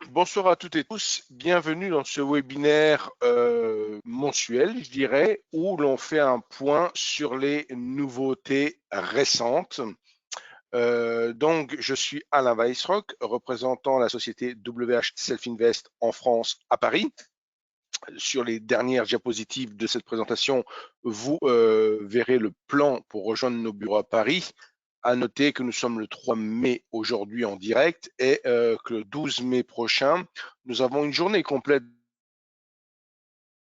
Bonsoir à toutes et tous, bienvenue dans ce webinaire mensuel, je dirais, où l'on fait un point sur les nouveautés récentes. Donc, je suis Alain Weissrock, représentant la société WH Self Invest en France à Paris. Sur les dernières diapositives de cette présentation, vous verrez le plan pour rejoindre nos bureaux à Paris. À noter que nous sommes le 3 mai aujourd'hui en direct et que le 12 mai prochain, nous avons une journée complète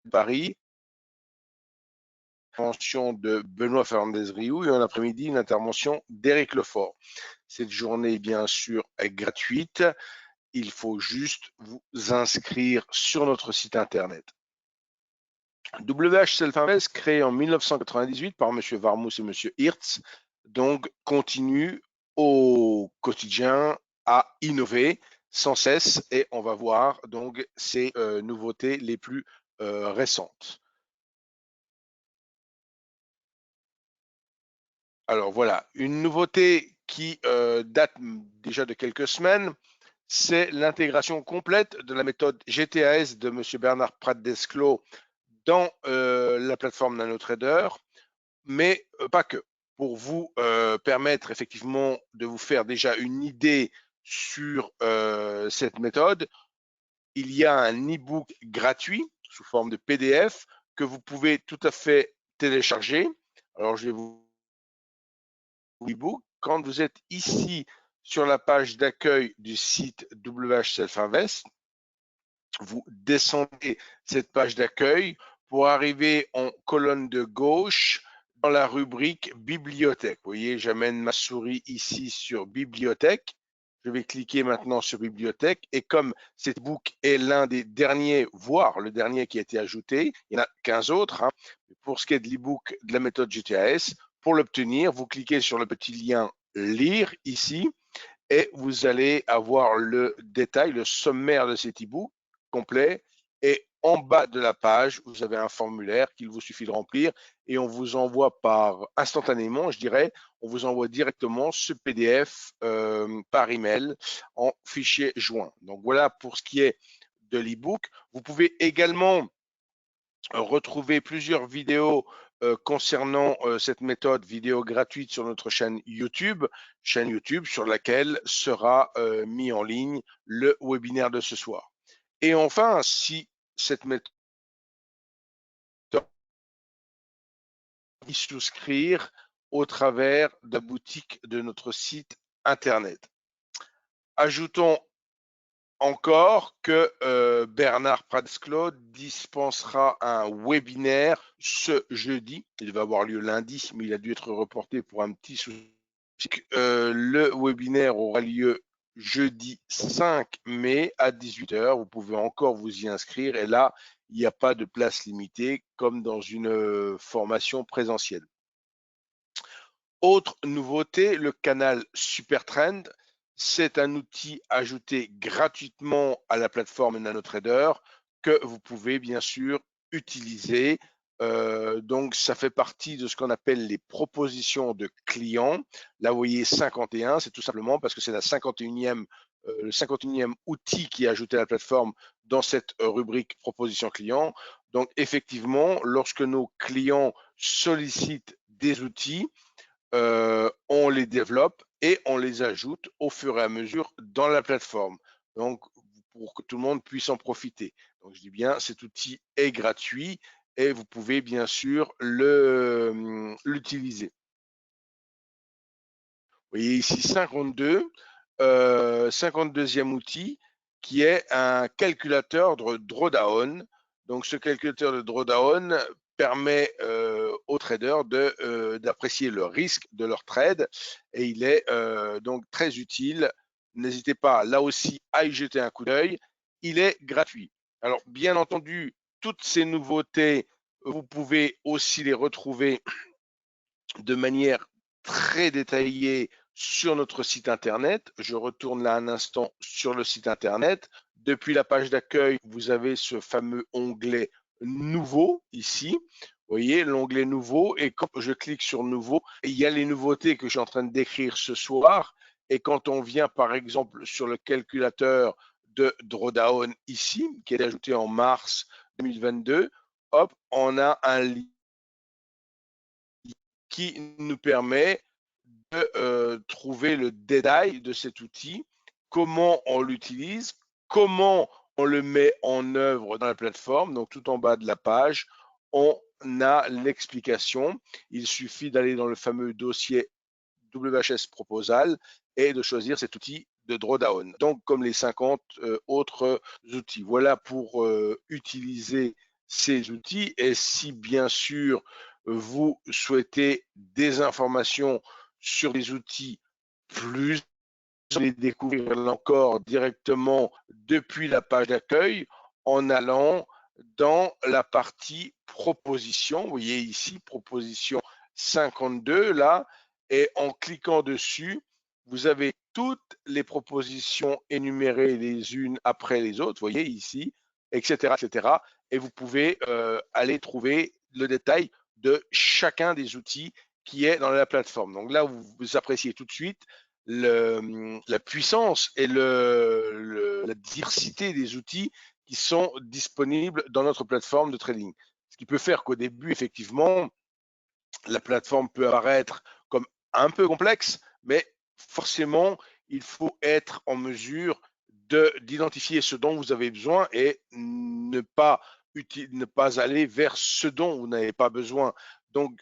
de Paris, intervention de Benoît Fernandez-Rioux et en après-midi une intervention d'Éric Lefort. Cette journée est bien sûr gratuite. Il faut juste vous inscrire sur notre site internet. WH Self Invest, créé en 1998 par M. Varmousse et M. Hirtz, donc continue au quotidien à innover sans cesse et on va voir donc ces nouveautés les plus récentes. Alors voilà, une nouveauté qui date déjà de quelques semaines, c'est l'intégration complète de la méthode GTAS de M. Bernard Prat-Desclos dans la plateforme NanoTrader, mais pas que. Pour vous permettre effectivement de vous faire déjà une idée sur cette méthode, il y a un e-book gratuit sous forme de PDF que vous pouvez tout à fait télécharger. Alors, je vais vous e-book. Quand vous êtes ici sur la page d'accueil du site WH Self Invest, vous descendez cette page d'accueil pour arriver en colonne de gauche dans la rubrique bibliothèque. Vous voyez, j'amène ma souris ici sur bibliothèque. Je vais cliquer maintenant sur bibliothèque et comme cet book est l'un des derniers, voire le dernier qui a été ajouté, il y en a 15 autres, hein. Pour ce qui est de l'e-book de la méthode GTAS, pour l'obtenir, vous cliquez sur le petit lien lire ici et vous allez avoir le détail, le sommaire de cet e-book complet. Et en bas de la page, vous avez un formulaire qu'il vous suffit de remplir et on vous envoie instantanément, je dirais, on vous envoie directement ce PDF par email en fichier joint. Donc voilà pour ce qui est de l'e-book. Vous pouvez également retrouver plusieurs vidéos concernant cette méthode vidéo gratuite sur notre chaîne YouTube sur laquelle sera mis en ligne le webinaire de ce soir. Et enfin, si cette méthode y souscrire au travers de la boutique de notre site internet. Ajoutons encore que Bernard Pratsclos dispensera un webinaire ce jeudi. Il va avoir lieu lundi, mais il a dû être reporté pour un petit souci. Le webinaire aura lieu jeudi 5 mai à 18 h. Vous pouvez encore vous y inscrire et là, il n'y a pas de place limitée comme dans une formation présentielle. Autre nouveauté, le canal Supertrend. C'est un outil ajouté gratuitement à la plateforme NanoTrader que vous pouvez bien sûr utiliser. Donc, ça fait partie de ce qu'on appelle les propositions de clients. Là, vous voyez 51, c'est tout simplement parce que c'est le 51e outil qui est ajouté à la plateforme dans cette rubrique proposition client. Donc, effectivement, lorsque nos clients sollicitent des outils, on les développe et on les ajoute au fur et à mesure dans la plateforme. Donc, pour que tout le monde puisse en profiter. Donc, je dis bien, cet outil est gratuit et vous pouvez bien sûr l'utiliser. Vous voyez ici 52, 52e outil qui est un calculateur de drawdown. Donc, ce calculateur de drawdown permet aux traders d'apprécier le risque de leur trade et il est donc très utile. N'hésitez pas là aussi à y jeter un coup d'œil. Il est gratuit. Alors, bien entendu, toutes ces nouveautés, vous pouvez aussi les retrouver de manière très détaillée sur notre site internet. Je retourne là un instant sur le site internet. Depuis la page d'accueil, vous avez ce fameux onglet nouveau ici. Vous voyez l'onglet nouveau et quand je clique sur nouveau, il y a les nouveautés que je suis en train de décrire ce soir. Et quand on vient par exemple sur le calculateur de drawdown ici, qui est ajouté en mars 2022. Hop, on a un lien qui nous permet de trouver le détail de cet outil, comment on l'utilise, comment on le met en œuvre dans la plateforme. Donc, tout en bas de la page, on a l'explication. Il suffit d'aller dans le fameux dossier WHS Proposal et de choisir cet outil de drawdown. Donc, comme les 50 autres outils. Voilà pour utiliser ces outils. Et si bien sûr vous souhaitez des informations sur les outils plus, vous les découvrir encore directement depuis la page d'accueil en allant dans la partie proposition. Vous voyez ici, proposition 52, là, et en cliquant dessus, vous avez toutes les propositions énumérées les unes après les autres, vous voyez ici, etc., etc. Et vous pouvez aller trouver le détail de chacun des outils qui est dans la plateforme. Donc là, vous appréciez tout de suite la puissance et la diversité des outils qui sont disponibles dans notre plateforme de trading. Ce qui peut faire qu'au début, effectivement, la plateforme peut apparaître comme un peu complexe, mais forcément, il faut être en mesure d'identifier ce dont vous avez besoin et ne pas aller vers ce dont vous n'avez pas besoin. Donc,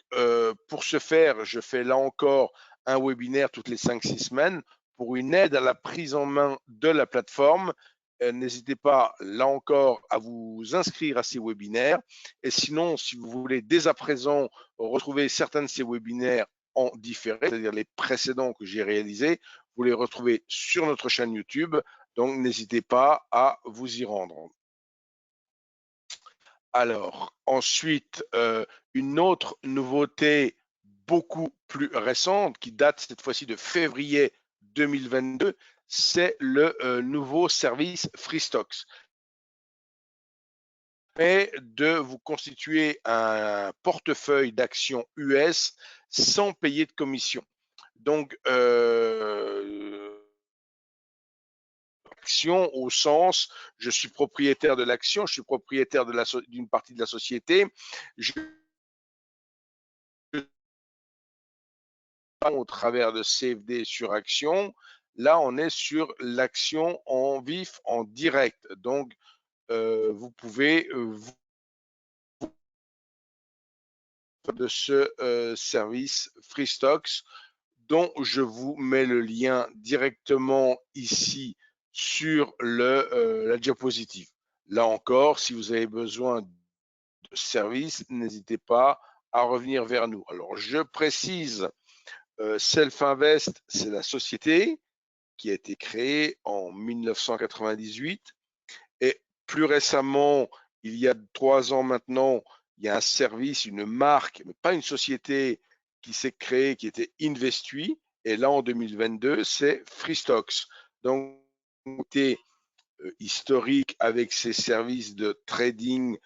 pour ce faire, je fais là encore un webinaire toutes les 5-6 semaines pour une aide à la prise en main de la plateforme. N'hésitez pas, là encore, à vous inscrire à ces webinaires. Et sinon, si vous voulez dès à présent retrouver certains de ces webinaires en différé, c'est-à-dire les précédents que j'ai réalisés, vous les retrouvez sur notre chaîne YouTube. Donc, n'hésitez pas à vous y rendre. Alors, ensuite, une autre nouveauté beaucoup plus récente qui date cette fois-ci de février 2022, c'est le nouveau service FreeStocks. Et de vous constituer un portefeuille d'actions US sans payer de commission. Donc, action au sens, je suis propriétaire de l'action, je suis propriétaire d'une partie de la société, au travers de CFD sur action. Là, on est sur l'action en vif, en direct. Donc, vous pouvez de ce service FreeStocks dont je vous mets le lien directement ici sur la diapositive. Là encore, si vous avez besoin de service, n'hésitez pas à revenir vers nous. Alors, je précise, Self-Invest, c'est la société qui a été créée en 1998 et plus récemment, il y a 3 ans maintenant, il y a un service, une marque, mais pas une société qui s'est créée, qui était Investui. Et là, en 2022, c'est FreeStocks. Donc, côté historique avec ces services de trading,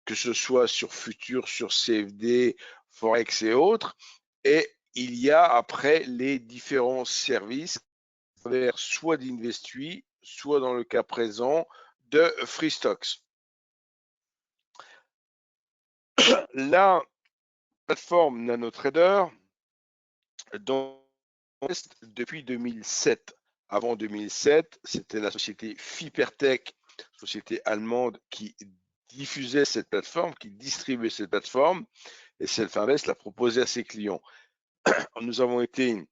que ce soit sur Futur, sur CFD, Forex et autres. Et il y a après les différents services, soit d'Investui, soit dans le cas présent de FreeStocks. La plateforme NanoTrader, donc, depuis 2007. Avant 2007, c'était la société Fipertech, société allemande qui diffusait cette plateforme, qui distribuait cette plateforme, et Self-Invest l'a proposé à ses clients. Nous avons été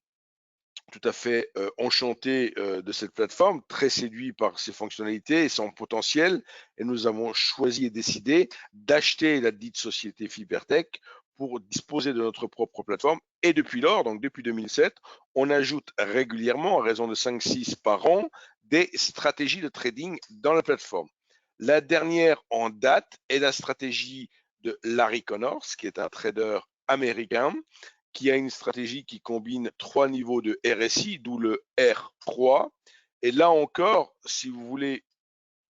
tout à fait enchanté de cette plateforme, très séduit par ses fonctionnalités et son potentiel, et nous avons choisi et décidé d'acheter la dite société Fibertech pour disposer de notre propre plateforme. Et depuis lors, donc depuis 2007, on ajoute régulièrement, à raison de 5-6 par an, des stratégies de trading dans la plateforme. La dernière en date est la stratégie de Larry Connors, qui est un trader américain, qui a une stratégie qui combine 3 niveaux de RSI, d'où le R3. Et là encore, si vous voulez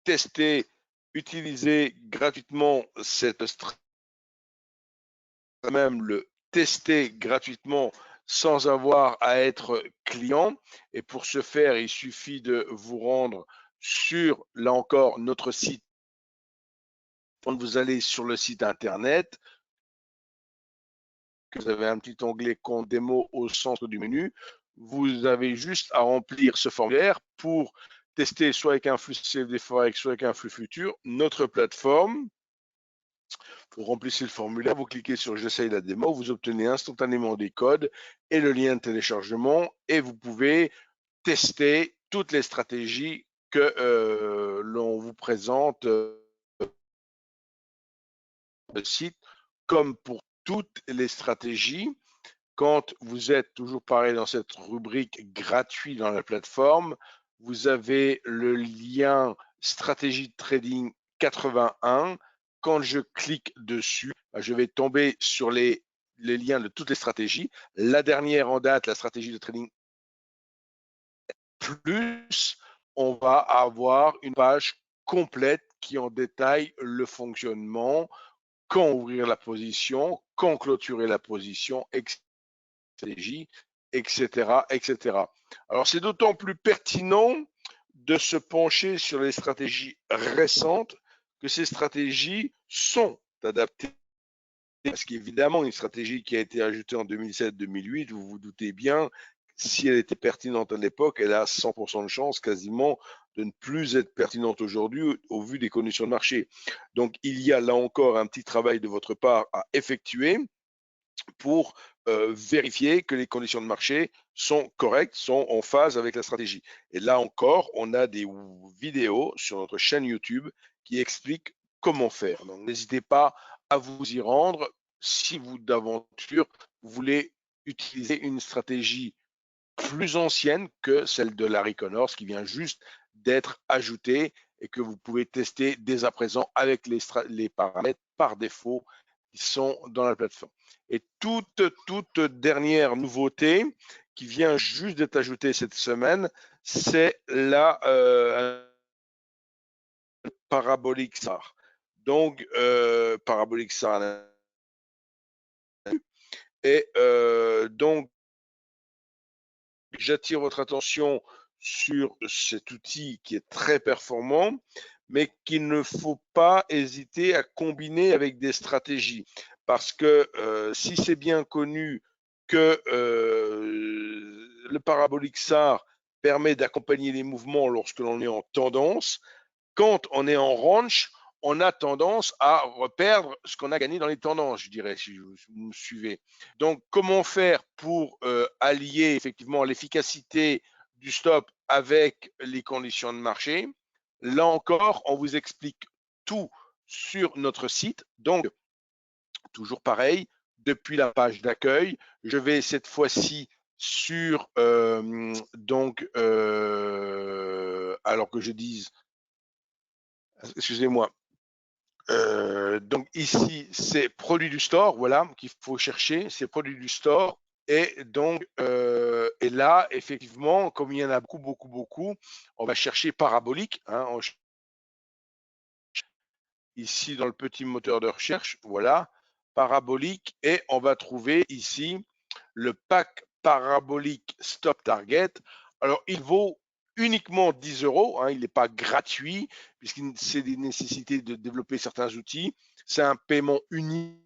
tester, utiliser gratuitement cette stratégie, même le tester gratuitement sans avoir à être client. Et pour ce faire, il suffit de vous rendre sur, là encore, notre site. Quand vous allez sur le site internet, vous avez un petit onglet compte démo au centre du menu. Vous avez juste à remplir ce formulaire pour tester soit avec un flux CFD Forex, soit avec un flux futur, notre plateforme. Vous remplissez le formulaire, vous cliquez sur j'essaye la démo, vous obtenez instantanément des codes et le lien de téléchargement et vous pouvez tester toutes les stratégies que l'on vous présente le site, comme pour toutes les stratégies. Quand vous êtes toujours pareil dans cette rubrique gratuit dans la plateforme, vous avez le lien stratégie de trading 81. Quand je clique dessus, je vais tomber sur les liens de toutes les stratégies. La dernière en date, la stratégie de trading plus, on va avoir une page complète qui en détaille le fonctionnement, quand ouvrir la position, quand clôturer la position, stratégie, etc., etc. Alors, c'est d'autant plus pertinent de se pencher sur les stratégies récentes que ces stratégies sont adaptées. Parce qu'évidemment, une stratégie qui a été ajoutée en 2007-2008, vous vous doutez bien, si elle était pertinente à l'époque, elle a 100% de chance quasiment de ne plus être pertinente aujourd'hui au vu des conditions de marché. Donc, il y a là encore un petit travail de votre part à effectuer pour vérifier que les conditions de marché sont correctes, sont en phase avec la stratégie. Et là encore, on a des vidéos sur notre chaîne YouTube qui expliquent comment faire. Donc, n'hésitez pas à vous y rendre si vous, d'aventure, voulez utiliser une stratégie plus ancienne que celle de Larry Connors qui vient juste d'être ajoutée et que vous pouvez tester dès à présent avec les paramètres par défaut qui sont dans la plateforme. Et toute dernière nouveauté qui vient juste d'être ajoutée cette semaine, c'est la Parabolic SAR. Donc, Parabolic SAR. Et donc, j'attire votre attention sur cet outil qui est très performant, mais qu'il ne faut pas hésiter à combiner avec des stratégies. Parce que si c'est bien connu que le parabolique SAR permet d'accompagner les mouvements lorsque l'on est en tendance, quand on est en range, on a tendance à reperdre ce qu'on a gagné dans les tendances, je dirais, si vous me suivez. Donc, comment faire pour allier effectivement l'efficacité du stop avec les conditions de marché? Là encore, on vous explique tout sur notre site. Donc, toujours pareil, depuis la page d'accueil, je vais cette fois-ci sur, alors que je dise, excusez-moi, donc ici, c'est produit du store, voilà, qu'il faut chercher, c'est produit du store. Et donc, et là, effectivement, comme il y en a beaucoup, on va chercher parabolique. Hein, ici, dans le petit moteur de recherche, voilà, parabolique. Et on va trouver ici le pack parabolique Stop Target. Alors, il vaut uniquement 10 €, hein, il n'est pas gratuit, puisqu'il c'est des nécessités de développer certains outils. C'est un paiement unique